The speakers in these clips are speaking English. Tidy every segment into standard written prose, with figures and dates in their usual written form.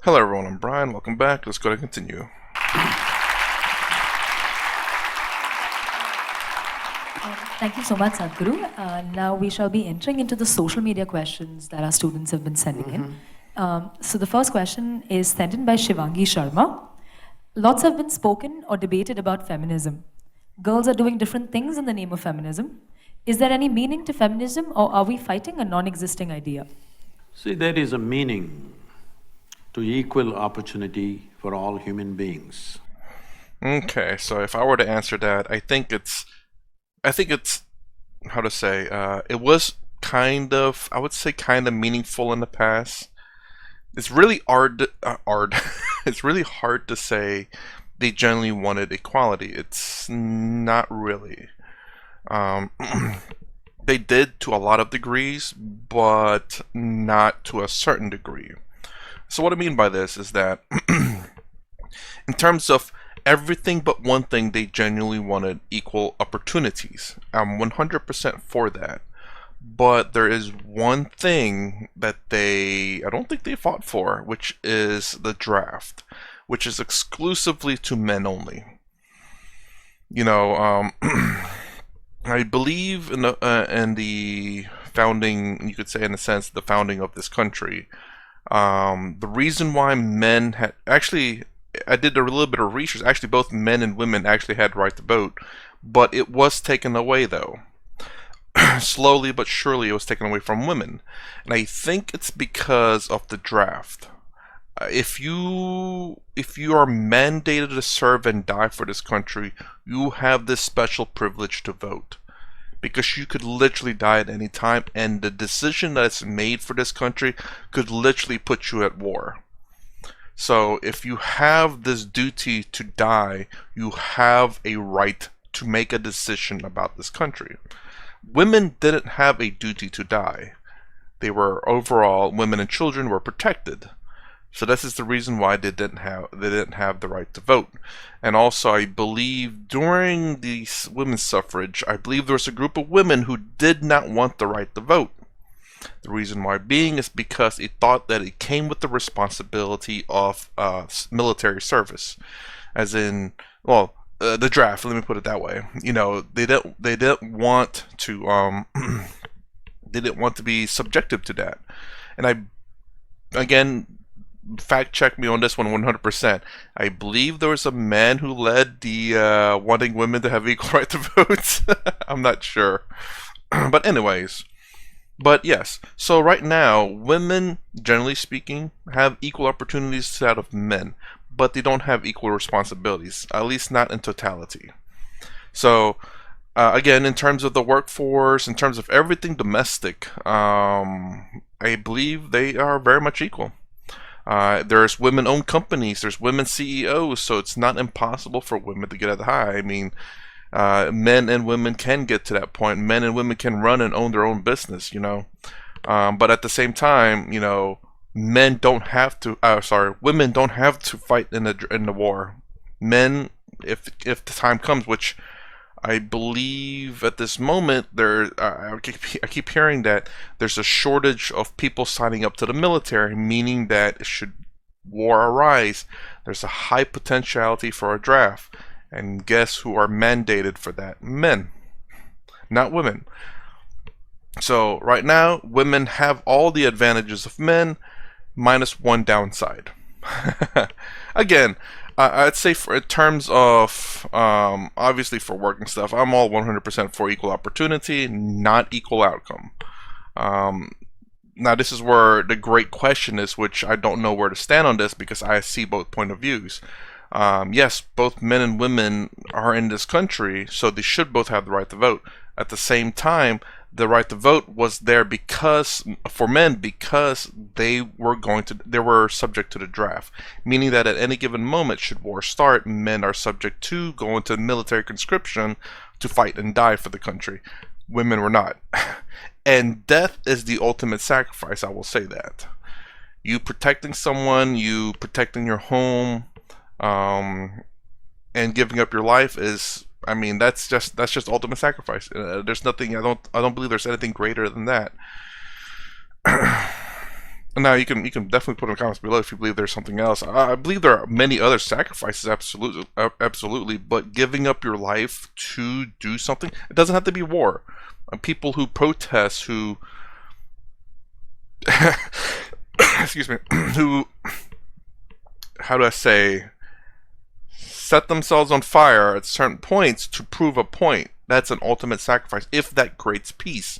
Hello everyone, I'm Brian. Welcome back. Let's go to continue. Thank you so much, Sadhguru. Now we shall be entering into the social media questions that our students have been sending in. So the first question is sent in by Shivangi Sharma. Lots have been spoken or debated about feminism. Girls are doing different things in the name of feminism. Is there any meaning to feminism, or are we fighting a non-existing idea? See, there is a meaning to equal opportunity for all human beings. Okay, so if I were to answer that, I think it's, how to say, it was kind of, I would say kind of meaningful in the past. It's really it's really hard to say they generally wanted equality. It's not really. Um, they did to a lot of degrees, but not to a certain degree. So what I mean by this is that in terms of everything but one thing, they genuinely wanted equal opportunities. I'm 100% for that. But there is one thing that I don't think they fought for, which is the draft, which is exclusively to men only. You know, I believe in the founding, you could say in a sense, the founding of this country. The reason why men had actually, I did a little bit of research. Actually, both men and women actually had the right to vote, but it was taken away though. Slowly but surely, it was taken away from women, and I think it's because of the draft. If you are mandated to serve and die for this country, you have this special privilege to vote because you could literally die at any time, and the decision that's made for this country could literally put you at war. So if you have this duty to die, you have a right to make a decision about this country. Women didn't have a duty to die. They were overall, women and children were protected. So this is the reason why they didn't have the right to vote. And also, I believe during the women's suffrage, I believe there was a group of women who did not want the right to vote. The reason why being is because it thought that it came with the responsibility of military service, as in, well, the draft. Let me put it that way. You know, they didn't want to they didn't want to be subjective to that. And again, fact check me on this one 100%. I believe there was a man who led the wanting women to have equal right to vote. I'm not sure, but anyways. But yes, so right now, women, generally speaking, have equal opportunities to that of men, but they don't have equal responsibilities, at least not in totality. So, again, in terms of the workforce, in terms of everything domestic, I believe they are very much equal. There's women-owned companies, there's women CEOs, so it's not impossible for women to get at the high. I mean, men and women can get to that point. Men and women can run and own their own business, you know. But at the same time, you know, men don't have to. Women don't have to fight in the war. Men, if the time comes, which I believe at this moment, I keep hearing that there's a shortage of people signing up to the military, meaning that should war arise, there's a high potentiality for a draft. And guess who are mandated for that? Men, not women. So right now, women have all the advantages of men, minus one downside. Again, I'd say in terms of, obviously for work and stuff, I'm all 100% for equal opportunity, not equal outcome. Now this is where the great question is, which I don't know where to stand on this because I see both point of views. Yes, both men and women are in this country, so they should both have the right to vote. At the same time, the right to vote was there because for men because they were subject to the draft, meaning that at any given moment, should war start, men are subject to go into military conscription to fight and die for the country. Women were not, and death is the ultimate sacrifice. I will say that you protecting someone, you protecting your home. And giving up your life is, I mean, that's just ultimate sacrifice. There's nothing. I don't believe there's anything greater than that. Now you can definitely put in the comments below if you believe there's something else. I believe there are many other sacrifices, absolutely, absolutely. But giving up your life to do something, it doesn't have to be war. People who protest, who excuse me, who, how do I say, set themselves on fire at certain points to prove a point. That's an ultimate sacrifice if that creates peace.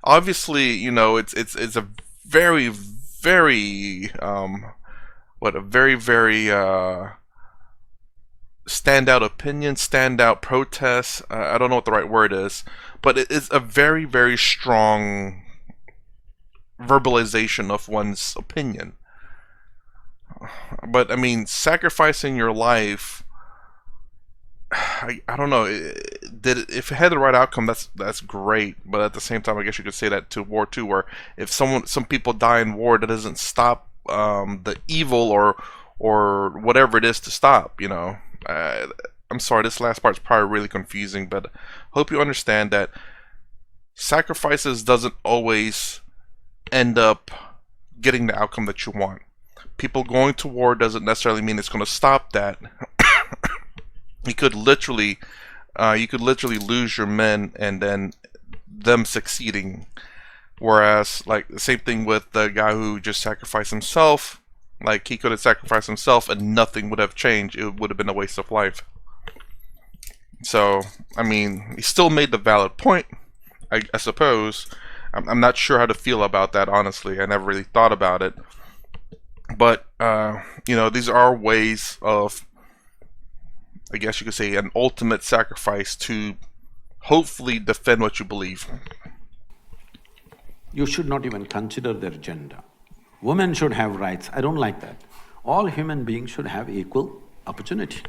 Obviously, you know, it's a very very what a very very standout opinion, standout protest. I don't know what the right word is, but it is a very very strong verbalization of one's opinion. But I mean, sacrificing your life, I don't know. If it had the right outcome, that's great. But at the same time, I guess you could say that to war too, where if some people die in war, that doesn't stop the evil or whatever it is to stop. You know, I'm sorry, this last part's probably really confusing, but hope you understand that sacrifices doesn't always end up getting the outcome that you want. People going to war doesn't necessarily mean it's going to stop that. You could literally lose your men and then them succeeding. Whereas, like, the same thing with the guy who just sacrificed himself. Like, he could have sacrificed himself and nothing would have changed. It would have been a waste of life. So, I mean, he still made the valid point, I suppose. I'm not sure how to feel about that, honestly. I never really thought about it. But, you know, these are ways of, I guess you could say, an ultimate sacrifice to hopefully defend what you believe. You should not even consider their gender. Women should have rights. I don't like that. All human beings should have equal opportunity.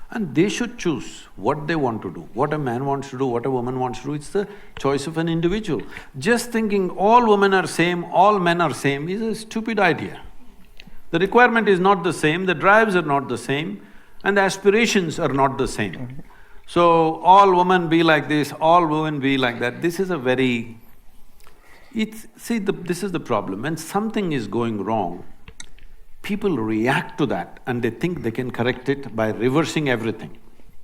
And they should choose what they want to do. What a man wants to do, what a woman wants to do, it's the choice of an individual. Just thinking all women are same, all men are same is a stupid idea. The requirement is not the same, the drives are not the same, and the aspirations are not the same. So, all women be like this, all women be like that, this is a very… this is the problem. When something is going wrong, people react to that and they think they can correct it by reversing everything.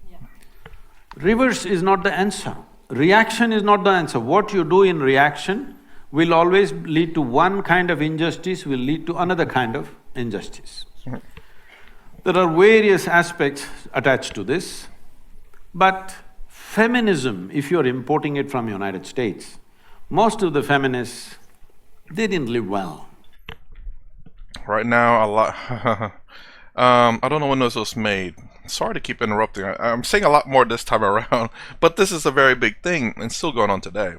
Yeah. Reverse is not the answer. Reaction is not the answer. What you do in reaction will always lead to one kind of injustice, will lead to another kind of injustice. There are various aspects attached to this, but feminism, if you're importing it from United States, most of the feminists, they didn't live well. Right now, a lot… I don't know when this was made. Sorry to keep interrupting. I'm saying a lot more this time around, but this is a very big thing and still going on today.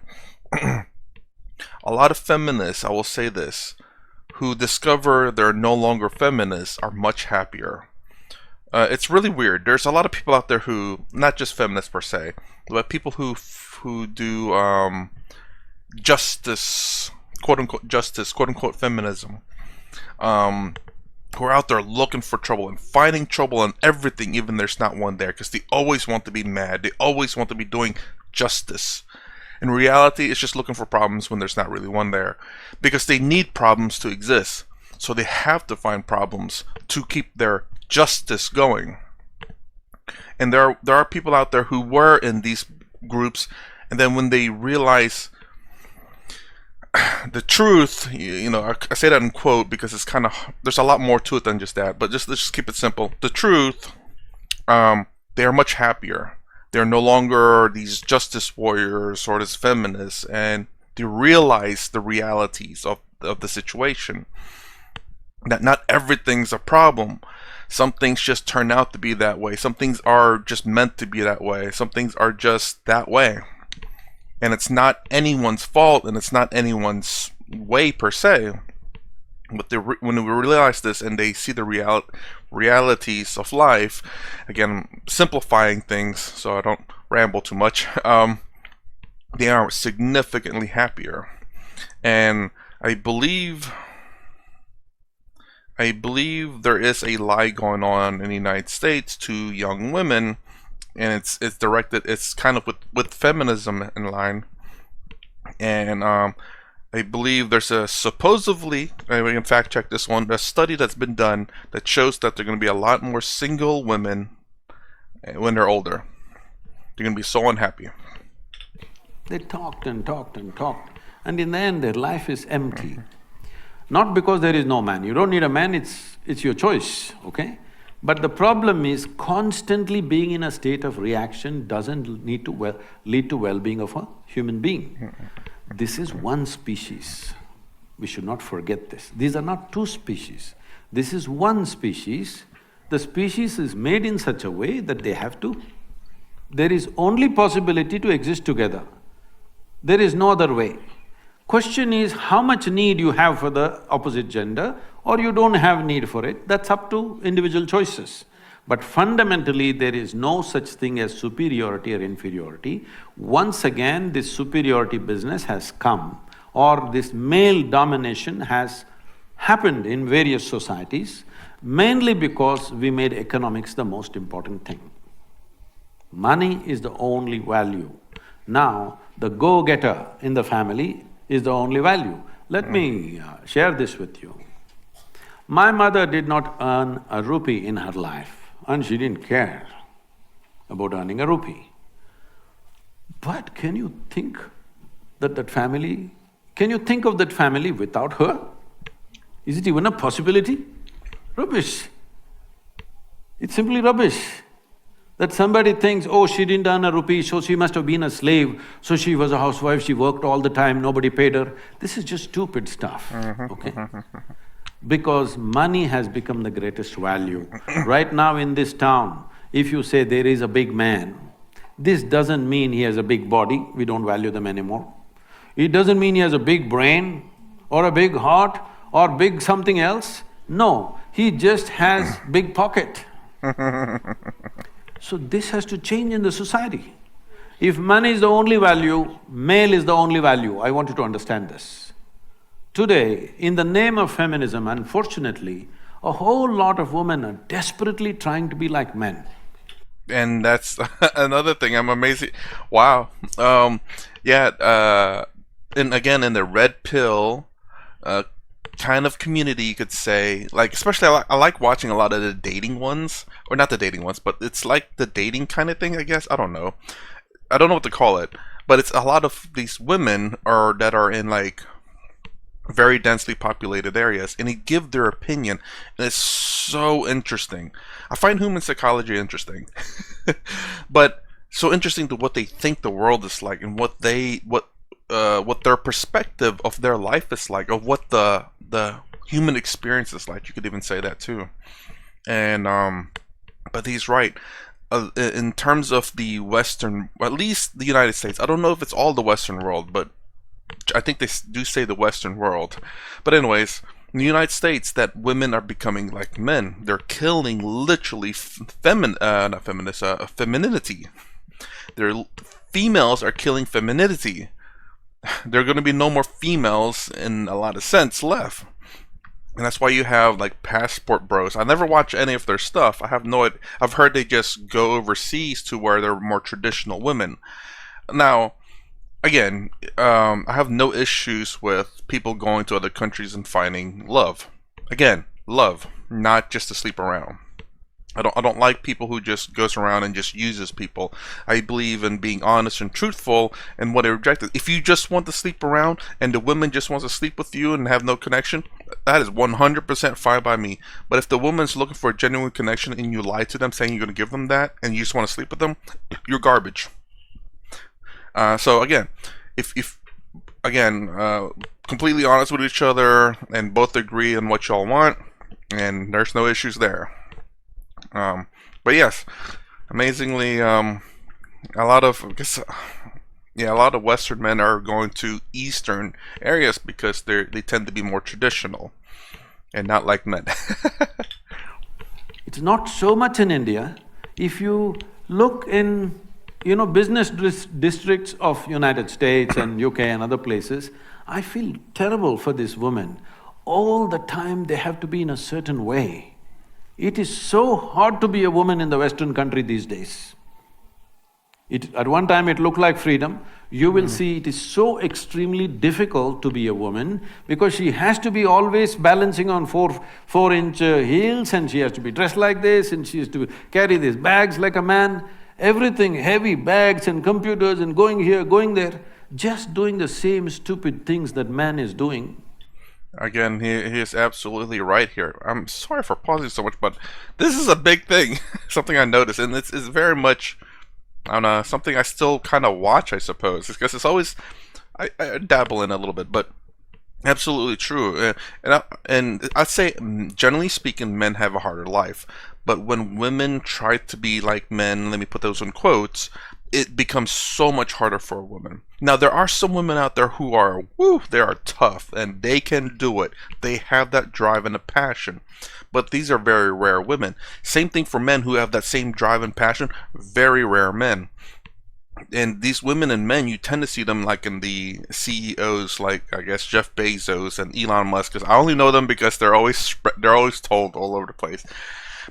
A lot of feminists, I will say this, who discover they're no longer feminists are much happier. It's really weird. There's a lot of people out there who, not just feminists per se, but people who do justice, quote unquote feminism, who are out there looking for trouble and finding trouble in everything, even there's not one there, because they always want to be mad, they always want to be doing justice. In reality, it's just looking for problems when there's not really one there, because they need problems to exist, so they have to find problems to keep their justice going. And there are people out there who were in these groups, and then when they realize the truth, you know, I say that in quote because it's kind of, there's a lot more to it than just that, but let's just keep it simple. The truth, they are much happier. They're no longer these justice warriors or these feminists, and they realize the realities of the situation. That not everything's a problem. Some things just turn out to be that way. Some things are just meant to be that way. Some things are just that way. And it's not anyone's fault, and it's not anyone's way per se. But when we realize this and they see the realities of life, again, simplifying things so I don't ramble too much, they are significantly happier. And I believe there is a lie going on in the United States to young women, and it's directed, it's kind of with feminism in line, and I believe there's a supposedly, we can fact check this one, a study that's been done that shows that there are going to be a lot more single women when they're older. They're going to be so unhappy. They talked and talked and talked, and in the end their life is empty. Not because there is no man, you don't need a man, it's your choice, okay? But the problem is constantly being in a state of reaction doesn't lead to well-being of a human being. This is one species. We should not forget this. These are not two species. This is one species. The species is made in such a way that they have to… There is only possibility to exist together. There is no other way. Question is how much need you have for the opposite gender or you don't have need for it, that's up to individual choices. But fundamentally, there is no such thing as superiority or inferiority. Once again, this superiority business has come, or this male domination has happened in various societies, mainly because we made economics the most important thing. Money is the only value. Now, the go-getter in the family is the only value. Let me share this with you. My mother did not earn a rupee in her life, and she didn't care about earning a rupee. But can you think that family… Can you think of that family without her? Is it even a possibility? Rubbish. It's simply rubbish. That somebody thinks, oh, she didn't earn a rupee, so she must have been a slave, so she was a housewife, she worked all the time, nobody paid her. This is just stupid stuff, okay? Because money has become the greatest value. Right now in this town, if you say there is a big man, this doesn't mean he has a big body, we don't value them anymore. It doesn't mean he has a big brain or a big heart or big something else. No, he just has big pocket. So this has to change in the society. If money is the only value, male is the only value, I want you to understand this. Today, in the name of feminism, unfortunately, a whole lot of women are desperately trying to be like men. And that's another thing, I'm amazed… Wow. And again, in the red pill kind of community, you could say, like, especially I like watching a lot of the dating ones, or not the dating ones, but it's like the dating kind of thing, I guess. I don't know what to call it, but it's a lot of these women that are in like very densely populated areas, and they give their opinion, and it's so interesting. I find human psychology interesting, but so interesting to what they think the world is like, and what their perspective of their life is like, of what the human experience is like. You could even say that too. And but he's right. In terms of the Western, at least the United States, I don't know if it's all the Western world, but I think they do say the Western world. But anyways, in the United States, that women are becoming like men. They're killing literally femininity. Females are killing femininity. There are going to be no more females in a lot of sense left. And that's why you have like passport bros. I never watch any of their stuff. I have no idea. I've heard they just go overseas to where they're more traditional women. Now, again, I have no issues with people going to other countries and finding love. Again, love, not just to sleep around. I don't like people who just goes around and just uses people. I believe in being honest and truthful, and what I reject is if you just want to sleep around and the woman just wants to sleep with you and have no connection, that is 100% fine by me. But if the woman's looking for a genuine connection and you lie to them saying you're going to give them that and you just want to sleep with them, you're garbage. So again, if completely honest with each other and both agree on what y'all want, and there's no issues there. But yes, amazingly, a lot of Western men are going to Eastern areas because they tend to be more traditional and not like men. It's not so much in India. If you look in, business districts of United States and UK and other places, I feel terrible for these women. All the time they have to be in a certain way. It is so hard to be a woman in the Western country these days. At one time it looked like freedom. You will see it is so extremely difficult to be a woman because she has to be always balancing on four-inch heels, and she has to be dressed like this, and she has to carry these bags like a man. Everything, heavy bags and computers and going here, going there, just doing the same stupid things that man is doing. Again, he is absolutely right here. I'm sorry for pausing so much, but this is a big thing. Something I noticed, and it's very much, I don't know, something I still kind of watch, I suppose. Because it's always, I dabble in a little bit, but absolutely true. And I'd say, generally speaking, men have a harder life. But when women try to be like men, let me put those in quotes, it becomes so much harder for a woman. Now, there are some women out there who are, they are tough, and they can do it. They have that drive and a passion. But these are very rare women. Same thing for men who have that same drive and passion, very rare men. And these women and men, you tend to see them like in the CEOs, like I guess Jeff Bezos and Elon Musk. Because I only know them because they're always told all over the place.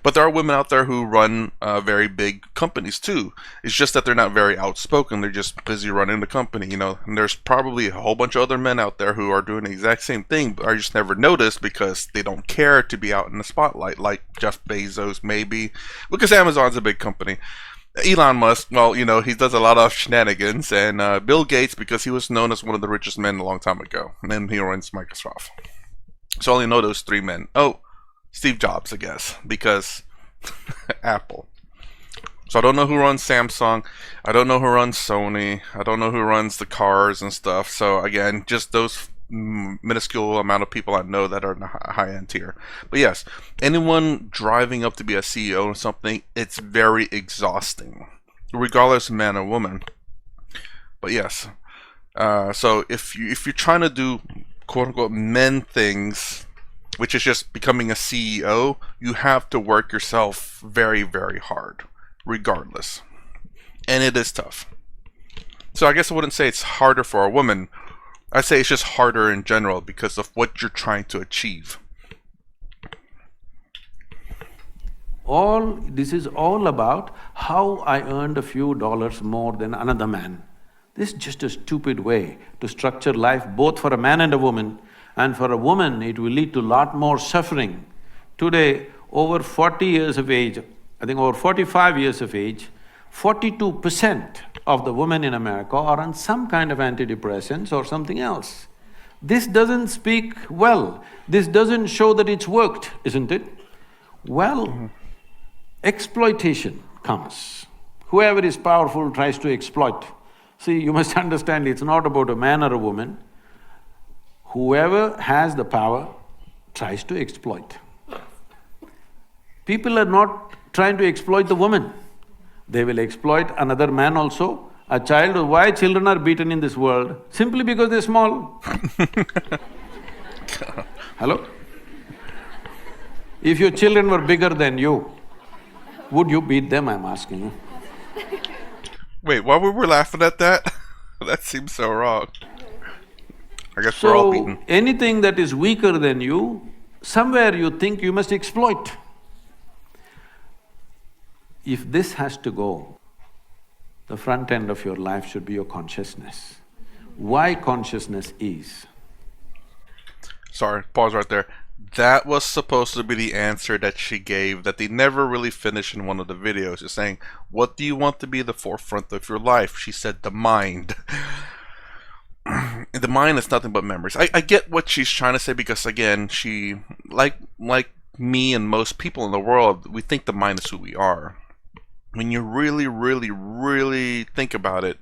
But there are women out there who run very big companies too. It's just that they're not very outspoken. They're just busy running the company, you know. And there's probably a whole bunch of other men out there who are doing the exact same thing, but are just never noticed because they don't care to be out in the spotlight, like Jeff Bezos maybe, because Amazon's a big company. Elon Musk, well, you know, he does a lot of shenanigans, and Bill Gates, because he was known as one of the richest men a long time ago, and then he runs Microsoft. So I only know those three men. Oh, Steve Jobs, I guess, because Apple. So I don't know who runs Samsung. I don't know who runs Sony. I don't know who runs the cars and stuff. So again, just those minuscule amount of people I know that are in the high-end tier. But yes, anyone driving up to be a CEO or something, it's very exhausting, regardless of man or woman. But yes, so if you're trying to do quote-unquote men things, which is just becoming a CEO, you have to work yourself very, very hard, regardless. And it is tough. So I guess I wouldn't say it's harder for a woman. I'd say it's just harder in general because of what you're trying to achieve. This is all about how I earned a few dollars more than another man. This is just a stupid way to structure life both for a man and a woman. And for a woman, it will lead to a lot more suffering. Today, over 40 years of age, I think over 45 years of age, 42% of the women in America are on some kind of antidepressants or something else. This doesn't speak well. This doesn't show that it's worked, isn't it? Well, exploitation comes. Whoever is powerful tries to exploit. See, you must understand it's not about a man or a woman. Whoever has the power tries to exploit. People are not trying to exploit the woman. They will exploit another man also. A child, why children are beaten in this world? Simply because they're small. Hello? If your children were bigger than you, would you beat them, I'm asking you? Wait, why were we laughing at that? That seems so wrong. I guess we're all beaten. So, anything that is weaker than you, somewhere you think you must exploit. If this has to go, the front end of your life should be your consciousness. Why consciousness is? Sorry, pause right there. That was supposed to be the answer that she gave that they never really finished in one of the videos. It's saying, what do you want to be the forefront of your life? She said, the mind. The mind is nothing but memories. I get what she's trying to say because, again, she, like me and most people in the world, we think the mind is who we are. When you really, really, really think about it,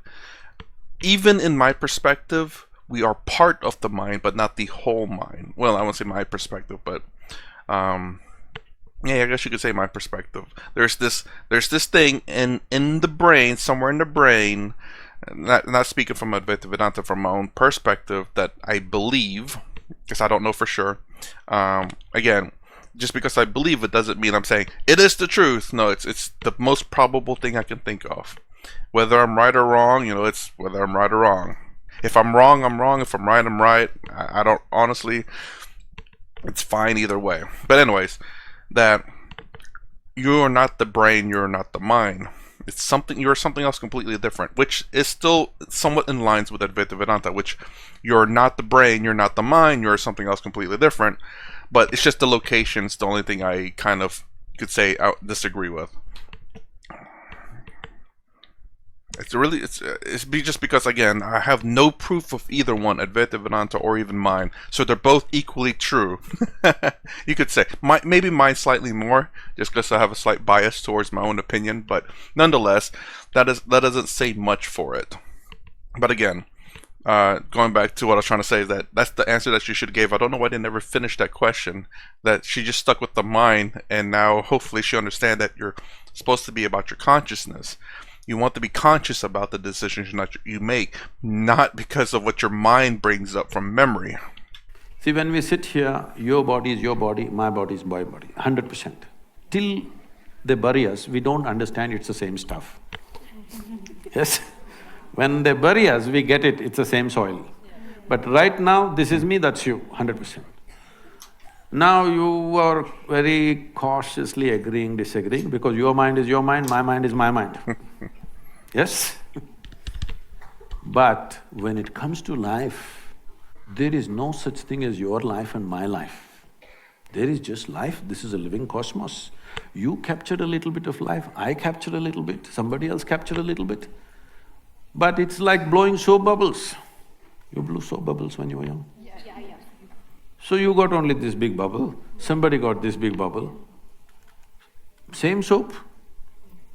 even in my perspective, we are part of the mind, but not the whole mind. Well, I won't say my perspective, but yeah, I guess you could say my perspective. There's this thing in the brain, somewhere in the brain. Not speaking from Advaita Vedanta, from my own perspective, that I believe, because I don't know for sure. Again, just because I believe it doesn't mean I'm saying it is the truth. No, it's the most probable thing I can think of. Whether I'm right or wrong, you know, it's whether I'm right or wrong. If I'm wrong, I'm wrong. If I'm right, I'm right. I don't, honestly, it's fine either way. But anyways, that you are not the brain, you're not the mind. It's something, you're something else completely different, which is still somewhat in lines with Advaita Vedanta, which you're not the brain, you're not the mind, you're something else completely different. But it's just the location's the only thing I kind of could say I disagree with. It's just because, again, I have no proof of either one, Advaita Vedanta or even mine, so they're both equally true. You could say maybe mine slightly more, just because I have a slight bias towards my own opinion, but nonetheless, that doesn't say much for it. But again, going back to what I was trying to say, is that's the answer that she should have gave. I don't know why they never finished that question. That she just stuck with the mind, and now hopefully she understand that you're supposed to be about your consciousness. You want to be conscious about the decisions that you make, not because of what your mind brings up from memory. See, when we sit here, your body is your body, my body is my body, 100%. Till they bury us, we don't understand it's the same stuff. Yes? When they bury us, we get it, it's the same soil. But right now, this is me, that's you, 100%. Now you are very cautiously agreeing, disagreeing, because your mind is your mind, my mind is my mind. Yes? But when it comes to life, there is no such thing as your life and my life. There is just life, this is a living cosmos. You captured a little bit of life, I captured a little bit, somebody else captured a little bit. But it's like blowing soap bubbles. You blew soap bubbles when you were young? Yeah. So you got only this big bubble, somebody got this big bubble. Same soap.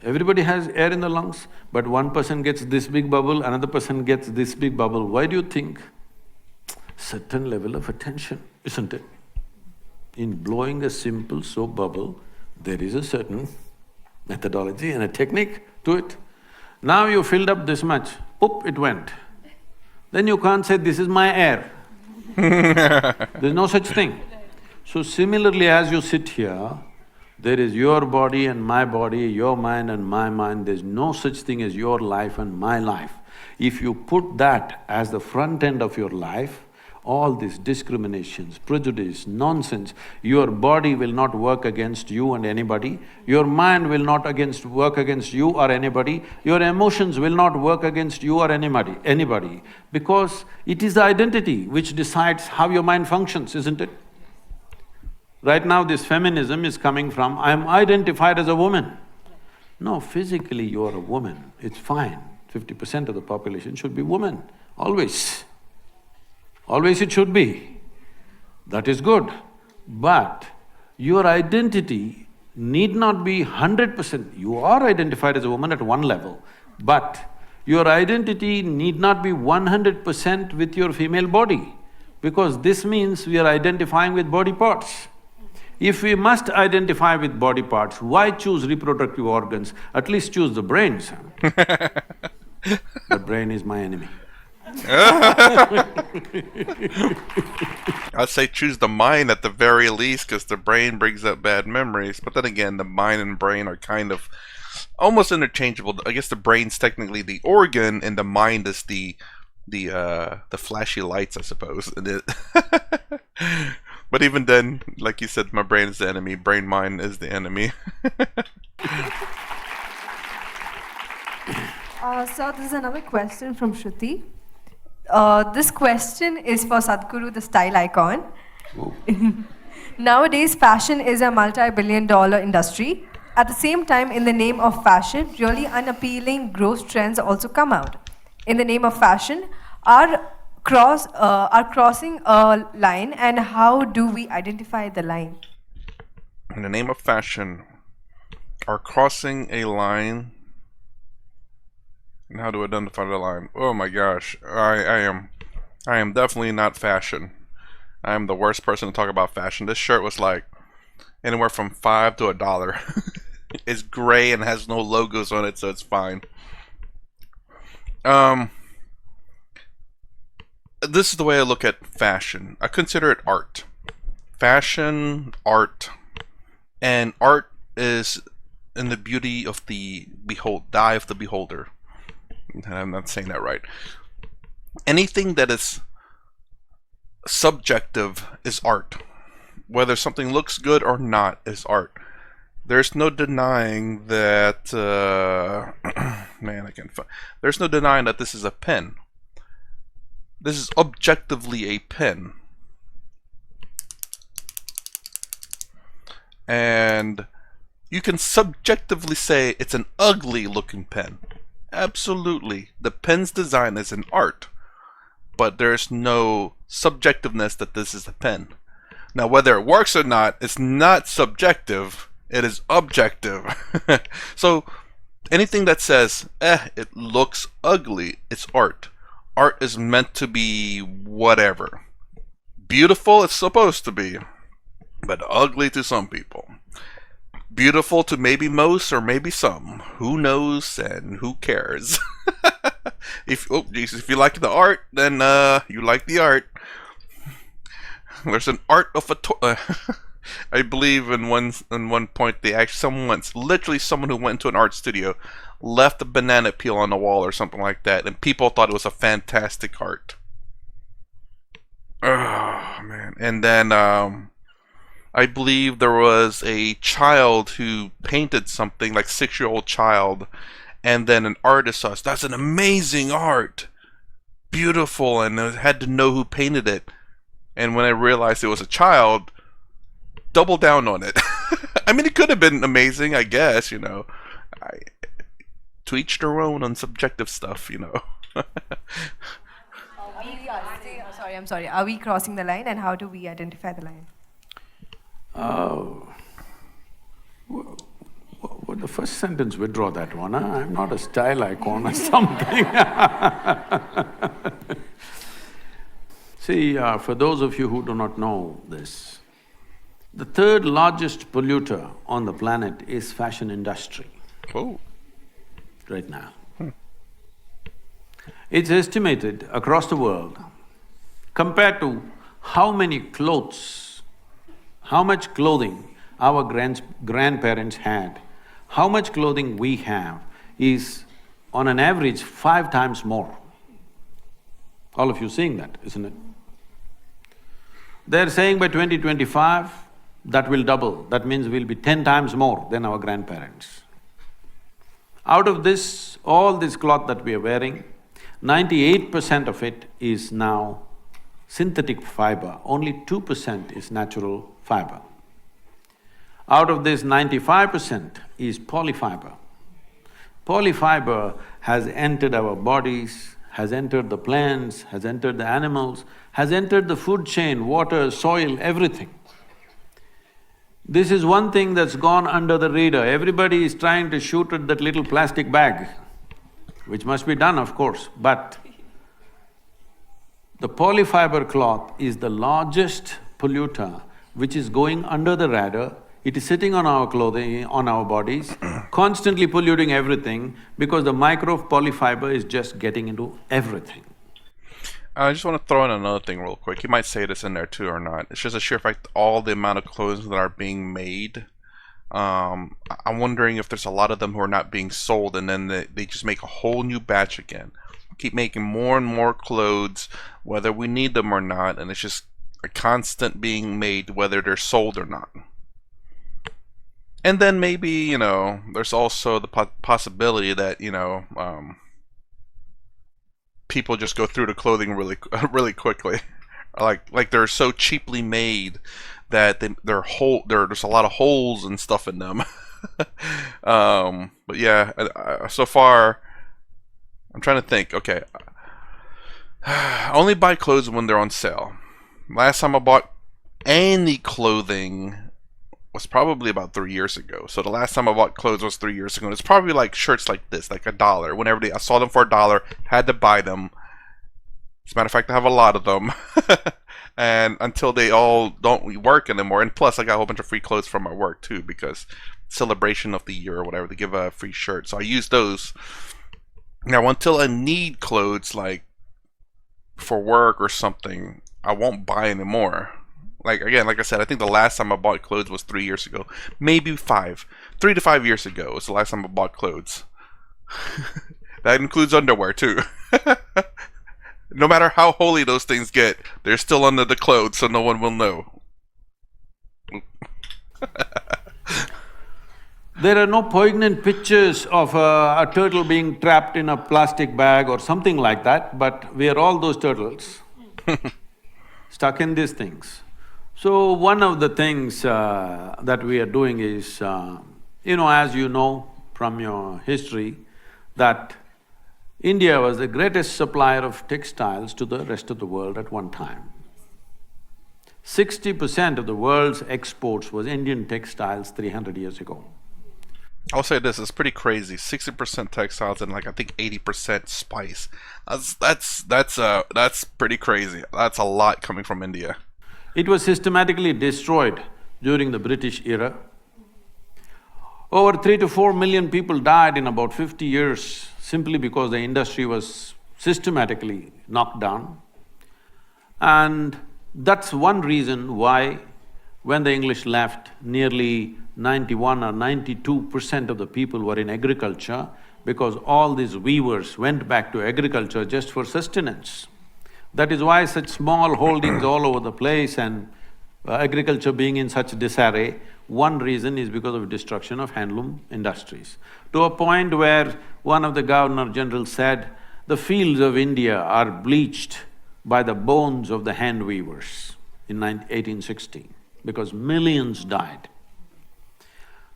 Everybody has air in the lungs, but one person gets this big bubble, another person gets this big bubble. Why do you think? Certain level of attention, isn't it? In blowing a simple soap bubble, there is a certain methodology and a technique to it. Now you filled up this much, poop, it went. Then you can't say, this is my air. There's no such thing. So similarly, as you sit here, there is your body and my body, your mind and my mind, there's no such thing as your life and my life. If you put that as the front end of your life, all these discriminations, prejudice, nonsense, your body will not work against you and anybody, your mind will not work against you or anybody, your emotions will not work against you or anybody, because it is the identity which decides how your mind functions, isn't it? Right now this feminism is coming from, I'm identified as a woman. No, physically you're a woman, it's fine. 50% of the population should be women, always. Always it should be. That is good. But your identity need not be 100%. You are identified as a woman at one level, but your identity need not be 100% with your female body, because this means we are identifying with body parts. If we must identify with body parts, why choose reproductive organs? At least choose the brains. The brain is my enemy. I'd say choose the mind at the very least, because the brain brings up bad memories. But then again, the mind and brain are kind of almost interchangeable. I guess the brain's technically the organ, and the mind is the flashy lights, I suppose. But even then, like you said, my brain is the enemy. Brain mind is the enemy. So this is another question from Shruti. This question is for Sadhguru, the style icon. Nowadays, fashion is a multi-billion-dollar industry. At the same time, in the name of fashion, really unappealing, gross trends also come out. In the name of fashion, are crossing a line, and how do we identify the line? In the name of fashion, are crossing a line. And how to identify the line? Oh my gosh, I am definitely not fashion. I am the worst person to talk about fashion. This shirt was like anywhere from $5 to $1. It's gray and has no logos on it, so it's fine. This is the way I look at fashion. I consider it art. Fashion, art, and art is in the beauty of the eye of the beholder. I'm not saying that right. Anything that is subjective is art. Whether something looks good or not is art. there's no denying that, man, I can't find, there's no denying that this is a pen. This is objectively a pen. And you can subjectively say it's an ugly looking pen. Absolutely. The pen's design is an art. But there's no subjectiveness that this is a pen. Now, whether it works or not, it's not subjective. It is objective. So, anything that says, it looks ugly, it's art. Art is meant to be whatever. Beautiful, it's supposed to be. But ugly to some people. Beautiful to maybe most or maybe some. Who knows and who cares? If you like the art, then you like the art. There's an art of a I believe in one point they actually someone who went into an art studio left a banana peel on the wall or something like that, and people thought it was a fantastic art. Oh man! And then I believe there was a child who painted something, like 6-year-old child, and then an artist saw, that's an amazing art, beautiful, and I had to know who painted it. And when I realized it was a child, double down on it. I mean, it could have been amazing, I guess, you know. To each their own on subjective stuff, you know. I'm sorry. Are we crossing the line, and how do we identify the line? Oh. Well, the first sentence, withdraw that one, huh? I'm not a style icon or something. See, for those of you who do not know this, the third largest polluter on the planet is fashion industry. Oh. Right now. It's estimated across the world, compared to how many clothes, how much clothing our grandparents had, how much clothing we have is on an average 5 times more. All of you seeing that, isn't it? They're saying by 2025, that will double. That means we'll be 10 times more than our grandparents. Out of this, all this cloth that we are wearing, 98% of it is now synthetic fiber, only 2% is natural fiber. Out of this, 95% is polyfiber. Polyfiber has entered our bodies, has entered the plants, has entered the animals, has entered the food chain, water, soil, everything. This is one thing that's gone under the radar. Everybody is trying to shoot at that little plastic bag, which must be done, of course, but the polyfiber cloth is the largest polluter which is going under the radar. It is sitting on our clothing, on our bodies, constantly polluting everything because the micro polyfiber is just getting into everything. I just want to throw in another thing real quick. You might say this in there too or not. It's just a sheer fact, all the amount of clothes that are being made. I'm wondering if there's a lot of them who are not being sold, and then they just make a whole new batch again. Keep making more and more clothes, whether we need them or not, and it's just a constant being made, whether they're sold or not. And then maybe, you know, there's also the possibility that, you know, people just go through the clothing really quickly. Like they're so cheaply made that there's a lot of holes and stuff in them. But yeah, so far, I'm trying to think. Okay, I only buy clothes when they're on sale. Last time I bought any clothing was probably about 3 years ago. So the last time I bought clothes was 3 years ago. And it's probably like shirts like this, like $1. Whenever I saw them for $1, had to buy them. As a matter of fact, I have a lot of them. And until they all don't work anymore. And plus, I got a whole bunch of free clothes from my work too, because celebration of the year or whatever, they give a free shirt. So I use those. Now, until I need clothes, like for work or something, I won't buy anymore. Like, again, like I said, I think the last time I bought clothes was 3 years ago. Maybe 5. 3 to 5 years ago was the last time I bought clothes. That includes underwear, too. No matter how holy those things get, they're still under the clothes, so no one will know. There are no poignant pictures of a turtle being trapped in a plastic bag or something like that, but we are all those turtles stuck in these things. So one of the things that we are doing is, as you know from your history, that India was the greatest supplier of textiles to the rest of the world at one time. 60% of the world's exports was Indian textiles 300 years ago. I'll say this, it's pretty crazy. 60% textiles and like I think 80% spice. That's pretty crazy. That's a lot coming from India. It was systematically destroyed during the British era. Over 3 to 4 million people died in about 50 years simply because the industry was systematically knocked down. And that's one reason why when the English left, nearly 91 or 92% of the people were in agriculture, because all these weavers went back to agriculture just for sustenance. That is why such small holdings all over the place and agriculture being in such disarray, one reason is because of destruction of handloom industries. To a point where one of the Governor-General said, the fields of India are bleached by the bones of the hand weavers in 1860, because millions died.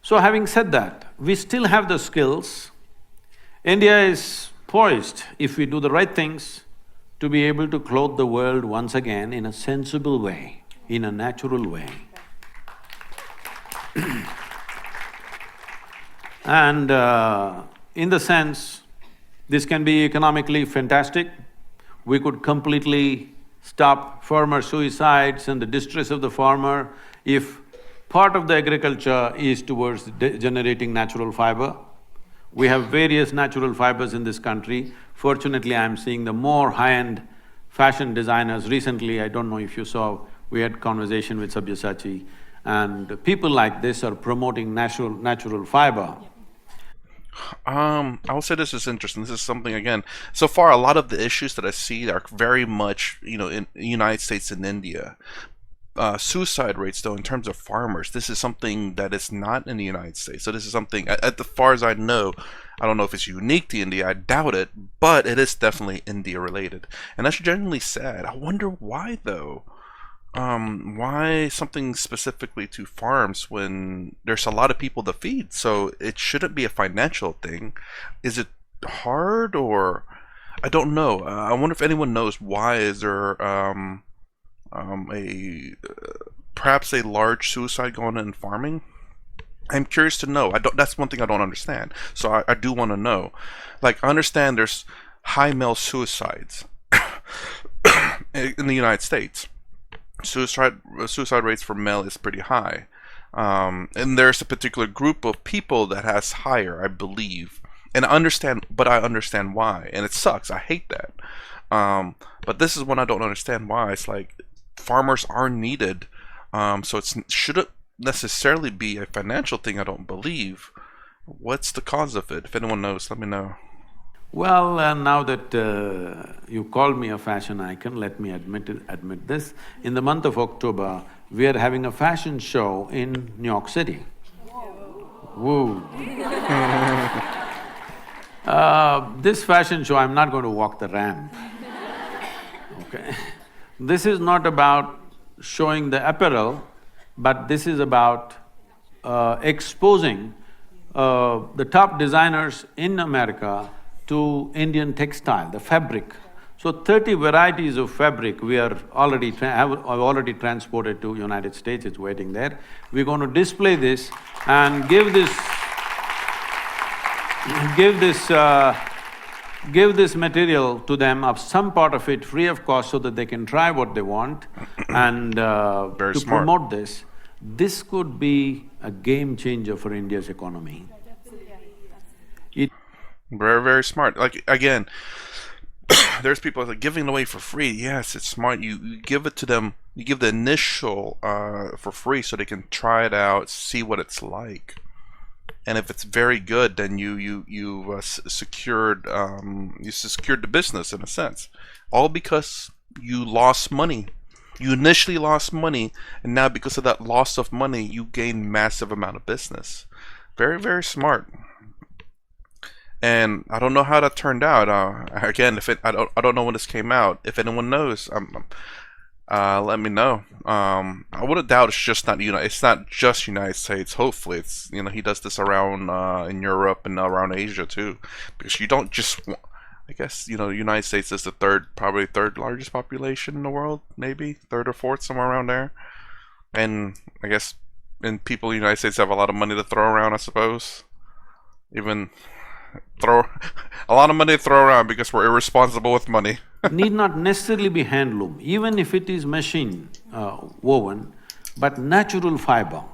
So having said that, we still have the skills. India is poised, if we do the right things, to be able to clothe the world once again in a sensible way, in a natural way. And in the sense, this can be economically fantastic. We could completely stop farmer suicides and the distress of the farmer if part of the agriculture is towards generating natural fiber. We have various natural fibers in this country. Fortunately, I'm seeing the more high-end fashion designers. Recently, I don't know if you saw, we had conversation with Sabyasachi, and people like this are promoting natural fiber. I will say this is interesting. This is something, again, so far a lot of the issues that I see are very much, in the United States and India. Suicide rates, though, in terms of farmers, this is something that is not in the United States. So this is something, as far as I know, I don't know if it's unique to India, I doubt it, but it is definitely India related. And that's genuinely sad. I wonder why, though. Why something specifically to farms when there's a lot of people to feed? So it shouldn't be a financial thing. Is it hard, or I don't know. I wonder if anyone knows why is there perhaps a large suicide going on in farming? I'm curious to know. That's one thing I don't understand. So I do want to know. Like, I understand there's high male suicides in the United States. Suicide rates for male is pretty high. And there's a particular group of people that has higher, I believe. And I understand why. And it sucks. I hate that. But this is one I don't understand why. It's like, farmers are needed, so it shouldn't necessarily be a financial thing, I don't believe. What's the cause of it? If anyone knows, let me know. Well, now that you called me a fashion icon, let me admit this. In the month of October, we are having a fashion show in New York City. Woo! This fashion show, I'm not going to walk the ramp, okay? This is not about showing the apparel, but this is about exposing the top designers in America to Indian textile, the fabric. So 30 varieties of fabric we are already have already transported to United States, it's waiting there. We're going to display this and give this material to them, of some part of it free of cost, so that they can try what they want and Very to smart. promote this. This could be a game changer for India's economy. Very, very smart. Like, again, there's people like giving it away for free. Yes, it's smart. You give it to them, you give the initial for free so they can try it out, see what it's like. And if it's very good, then you secured the business in a sense, all because you lost money. You initially lost money, and now because of that loss of money, you gain massive amount of business. Very, very smart. And I don't know how that turned out. Again, I don't know when this came out. If anyone knows, let me know. I wouldn't doubt it's just not it's not just United States. Hopefully, it's he does this around in Europe and around Asia too, because you don't just. I guess the United States is the probably third largest population in the world, maybe third or fourth, somewhere around there. And I guess, and people in the United States have a lot of money to throw around, I suppose. Even throw a lot of money to throw around because we're irresponsible with money. Need not necessarily be handloom, even if it is machine woven, but natural fiber.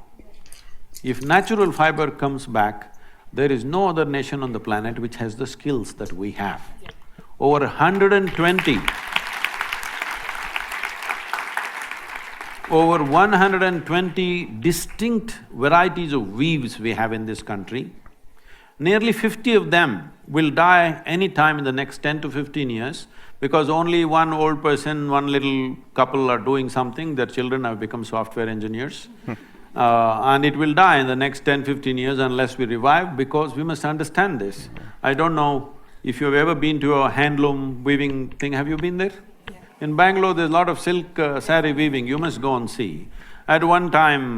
If natural fiber comes back, there is no other nation on the planet which has the skills that we have. Over 120, over 120 distinct varieties of weaves we have in this country. Nearly 50 of them will die any time in the next 10 to 15 years because only one old person, one little couple are doing something, their children have become software engineers. And it will die in the next 10-15 years unless we revive, because we must understand this. I don't know if you've ever been to a handloom weaving thing, have you been there? Yeah. In Bangalore, there's a lot of silk saree weaving, you must go and see. At one time,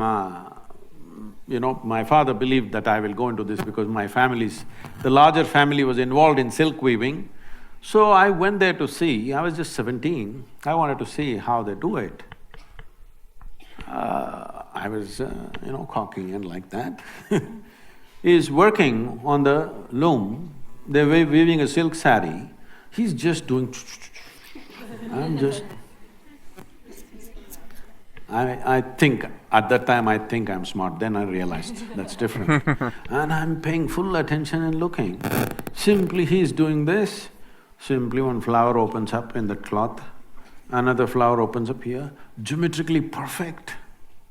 my father believed that I will go into this because the larger family was involved in silk weaving. So I went there to see, I was just 17, I wanted to see how they do it. I was, cocky and like that. He's working on the loom, they're weaving a silk saree, he's just doing I think, at that time I think I'm smart, then I realized that's different. And I'm paying full attention and looking. Simply he's doing this, simply one flower opens up in the cloth, another flower opens up here, geometrically perfect.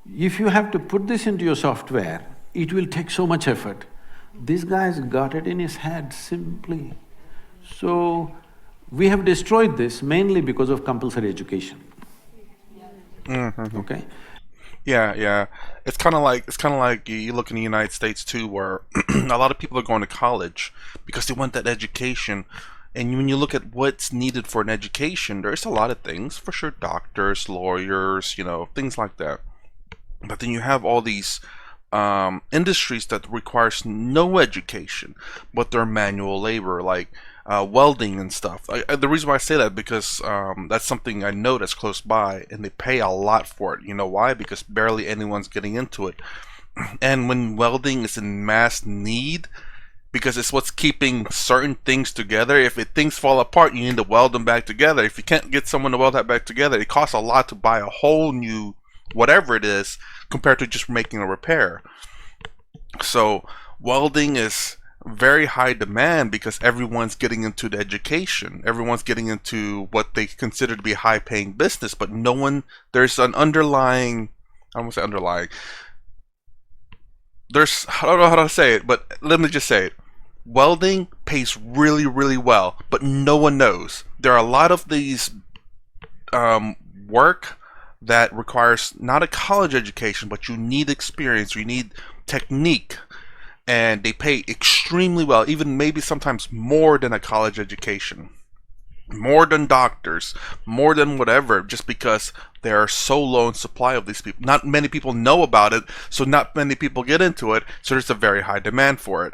If you have to put this into your software, it will take so much effort. This guy's got it in his head simply. So, we have destroyed this mainly because of compulsory education. Okay? Yeah. It's kind of like you look in the United States too, where a lot of people are going to college because they want that education. And when you look at what's needed for an education, there's a lot of things, for sure, doctors, lawyers, things like that. But then you have all these industries that requires no education, but they're manual labor, like welding and stuff. The reason why I say that because that's something I know that's close by, and they pay a lot for it. You know why? Because barely anyone's getting into it. And when welding is in mass need, because it's what's keeping certain things together. If things fall apart, you need to weld them back together. If you can't get someone to weld that back together, it costs a lot to buy a whole new whatever it is compared to just making a repair. So welding is very high demand because everyone's getting into the education. Everyone's getting into what they consider to be a high-paying business, but there's an underlying, I won't say underlying, I don't know how to say it, but let me just say it. Welding pays really, really well, but no one knows. There are a lot of these work that requires not a college education, but you need experience, you need technique, and they pay extremely well, even maybe sometimes more than a college education, more than doctors, more than whatever, just because there are so low in supply of these people. Not many people know about it, so not many people get into it, so there's a very high demand for it.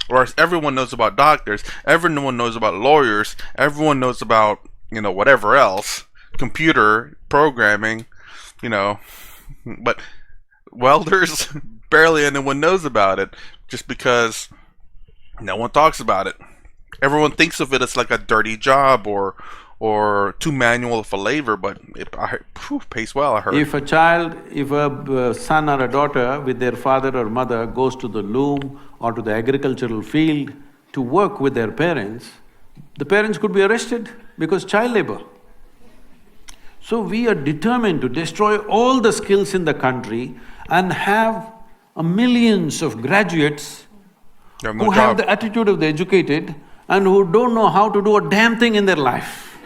Whereas everyone knows about doctors, everyone knows about lawyers, everyone knows about, whatever else, computer programming, but welders, barely anyone knows about it, just because no one talks about it. Everyone thinks of it as like a dirty job or too manual of a labor, but it pays well, I heard. If a son or a daughter with their father or mother goes to the loom or to the agricultural field to work with their parents, the parents could be arrested because child labor. So we are determined to destroy all the skills in the country and have millions of graduates who have the attitude of the educated and who don't know how to do a damn thing in their life.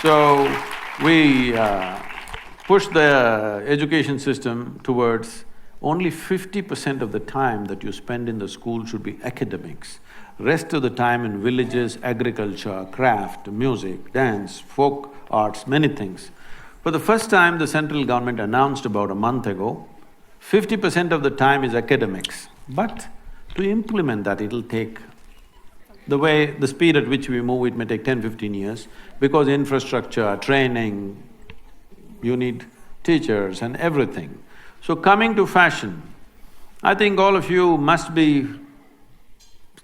So, we push the education system towards only 50% of the time that you spend in the school should be academics. Rest of the time in villages, agriculture, craft, music, dance, folk arts, many things. For the first time, the central government announced about a month ago, 50% of the time is academics. But to implement that, it'll take… the speed at which we move, it may take 10–15 years, because infrastructure, training, you need teachers and everything. So coming to fashion, I think all of you must be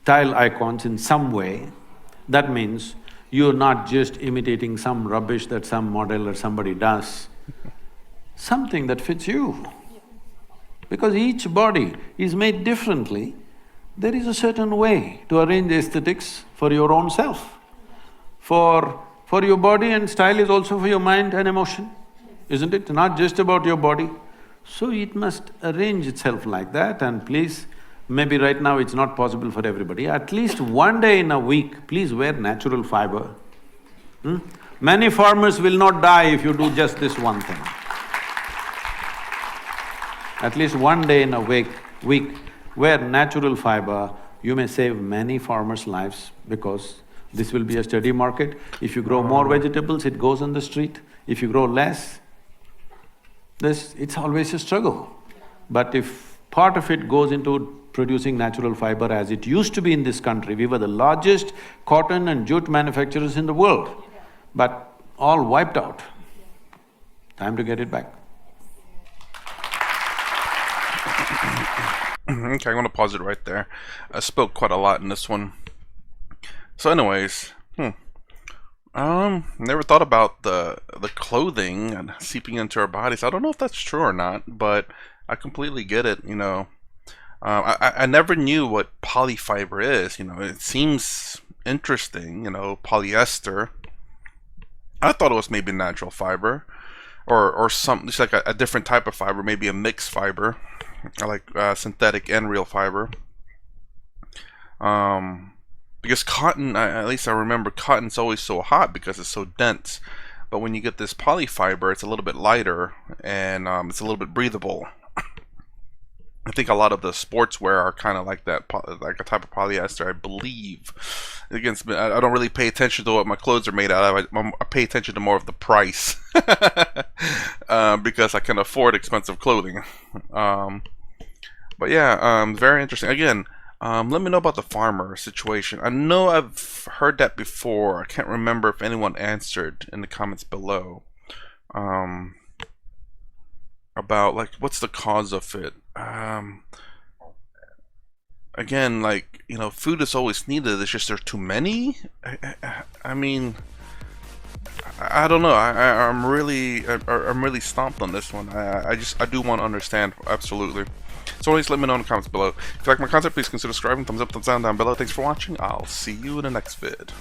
style icons in some way. That means you're not just imitating some rubbish that some model or somebody does, something that fits you. Because each body is made differently, there is a certain way to arrange aesthetics for your own self. For your body, and style is also for your mind and emotion, isn't it? Not just about your body. So it must arrange itself like that, and please, maybe right now it's not possible for everybody, at least one day in a week, please wear natural fiber. Many farmers will not die if you do just this one thing. At least one day in a week, wear natural fiber, you may save many farmers' lives, because this will be a steady market. If you grow more vegetables, it goes on the street. If you grow less, it's always a struggle. But if part of it goes into producing natural fiber as it used to be in this country, we were the largest cotton and jute manufacturers in the world, but all wiped out. Time to get it back. Okay, I'm gonna pause it right there. I spoke quite a lot in this one. So anyways, never thought about the clothing and seeping into our bodies. I don't know if that's true or not, but I completely get it, you know. I never knew what polyfiber is, you know. It seems interesting, you know, polyester. I thought it was maybe natural fiber, or something, just like a different type of fiber, maybe a mixed fiber, like synthetic and real fiber. Because cotton, at least I remember, cotton's always so hot because it's so dense. But when you get this polyfiber, it's a little bit lighter, and it's a little bit breathable. I think a lot of the sportswear are kind of like that, like a type of polyester, I believe. Again, I don't really pay attention to what my clothes are made out of. I pay attention to more of the price because I can afford expensive clothing. But yeah, very interesting. Again, let me know about the farmer situation. I know I've heard that before. I can't remember if anyone answered in the comments below. About like what's the cause of it. Again, like, you know, food is always needed. It's just there's too many. I mean, I don't know. I'm really stumped on this one. I do want to understand, absolutely. So always let me know in the comments below. If you like my content, please consider subscribing. Thumbs up, thumbs down below. Thanks for watching. I'll see you in the next vid.